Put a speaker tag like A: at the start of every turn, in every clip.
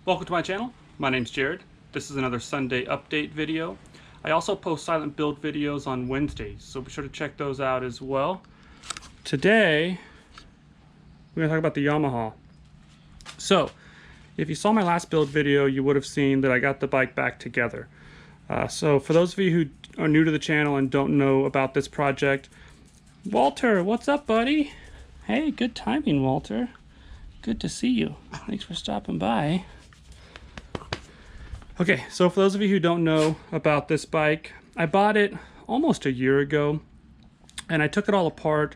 A: Welcome to my channel. My name's Jared. This is another Sunday update video. I also post silent build videos on Wednesdays, so be sure to check those out as well. Today, we're going to talk about the Yamaha. So, if you saw my last build video, you would have seen that I got the bike back together. So for those of you who are new to the channel and don't know about this project, Walter, what's up, buddy? Hey, good timing, Walter. Good to see you. Thanks for stopping by. Okay, so for those of you who don't know about this bike, I bought it almost a year ago, and I took it all apart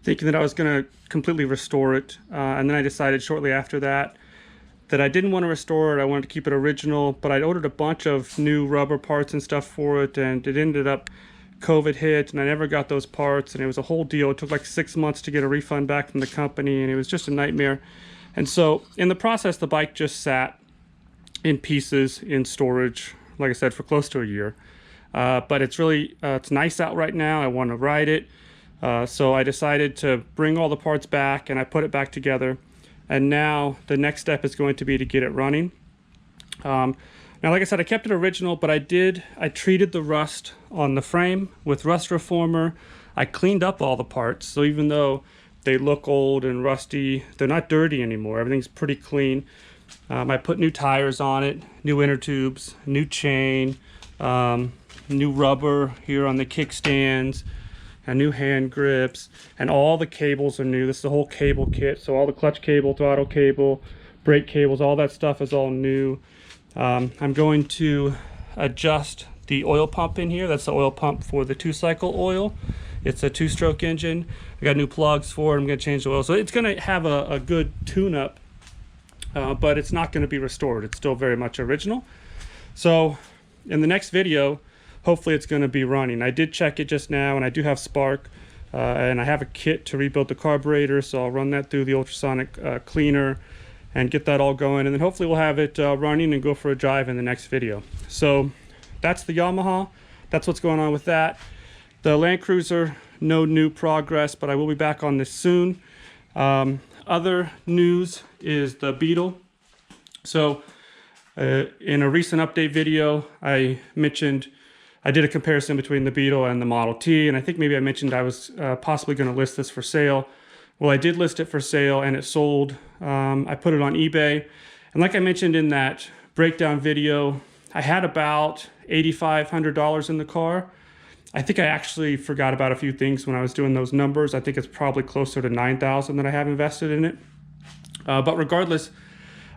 A: thinking that I was going to completely restore it, and then I decided shortly after that I didn't want to restore it. I wanted to keep it original, but I'd ordered a bunch of new rubber parts and stuff for it, and it ended up COVID hit, and I never got those parts, and it was a whole deal. It took like 6 months to get a refund back from the company, and it was just a nightmare. And so in the process, the bike just sat in pieces in storage, like I said, for close to a year. But it's really it's nice out right now. I want to ride it, so I decided to bring all the parts back, and I put it back together. And now the next step is going to be to get it running. Now, like I said, I kept it original, but I treated the rust on the frame with rust reformer. I cleaned up all the parts, so even though they look old and rusty, they're not dirty anymore. Everything's pretty clean. I put new tires on it, new inner tubes, new chain, new rubber here on the kickstands, and new hand grips, and all the cables are new. This is the whole cable kit, so all the clutch cable, throttle cable, brake cables, all that stuff is all new. I'm going to adjust the oil pump in here. That's the oil pump for the 2-cycle oil. It's a 2-stroke engine. I got new plugs for it. I'm going to change the oil. So it's going to have a good tune-up, but it's not going to be restored. It's still very much original. So in the next video, hopefully it's going to be running. I did check it just now, and I do have spark, and I have a kit to rebuild the carburetor, so I'll run that through the ultrasonic cleaner and get that all going, and then hopefully we'll have it running and go for a drive in the next video. So that's the Yamaha. That's what's going on with that. The Land Cruiser, no new progress, but I will be back on this soon. Other news is the Beetle. So in a recent update video, I mentioned I did a comparison between the Beetle and the Model T, and I think maybe I mentioned I was possibly going to list this for sale. Well, I did list it for sale, and it sold. I put it on eBay, and like I mentioned in that breakdown video, I had about $8,500 in the car. I think I actually forgot about a few things when I was doing those numbers. I think it's probably closer to $9,000 that I have invested in it. But regardless,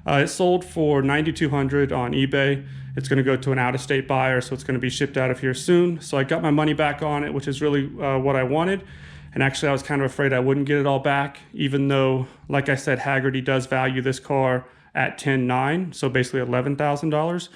A: it sold for $9,200 on eBay. It's going to go to an out-of-state buyer, so it's going to be shipped out of here soon. So I got my money back on it, which is really what I wanted. And actually, I was kind of afraid I wouldn't get it all back, even though, like I said, Haggerty does value this car at $10,900, so basically $11,000.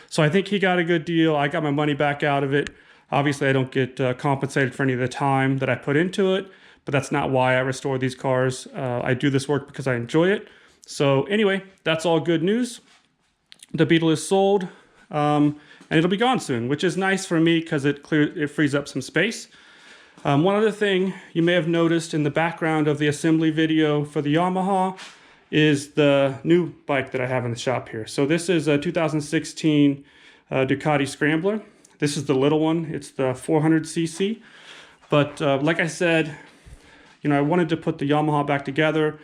A: So I think he got a good deal. I got my money back out of it. Obviously, I don't get compensated for any of the time that I put into it, but that's not why I restore these cars. I do this work because I enjoy it. So anyway, that's all good news. The Beetle is sold, and it'll be gone soon, which is nice for me because it frees up some space. One other thing you may have noticed in the background of the assembly video for the Yamaha is the new bike that I have in the shop here. So this is a 2016 Ducati Scrambler. This is the little one. It's the 400cc. But like I said, you know, I wanted to put the Yamaha back together.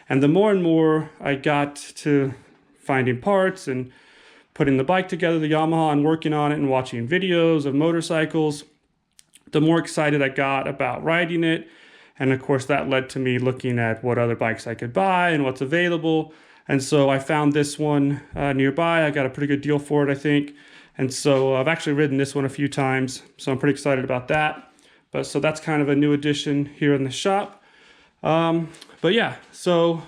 A: And the more and more I got to finding parts and putting the bike together, the Yamaha, and working on it and watching videos of motorcycles, the more excited I got about riding it. And of course, that led to me looking at what other bikes I could buy and what's available. And so I found this one nearby. I got a pretty good deal for it, I think. And so I've actually ridden this one a few times, so I'm pretty excited about that. But so that's kind of a new addition here in the shop. But yeah, so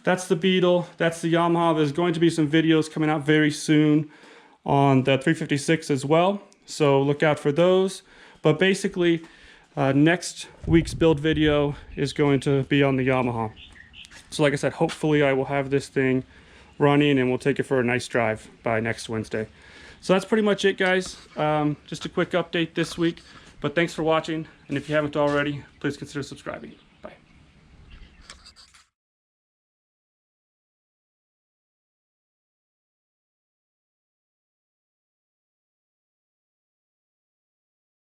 A: that's the Beetle, that's the Yamaha. There's going to be some videos coming out very soon on the 356 as well, so look out for those. But basically, next week's build video is going to be on the Yamaha. So like I said, hopefully I will have this thing running and we'll take it for a nice drive by next Wednesday. So that's pretty much it, guys. Just a quick update this week, but thanks for watching, and if you haven't already, please consider subscribing.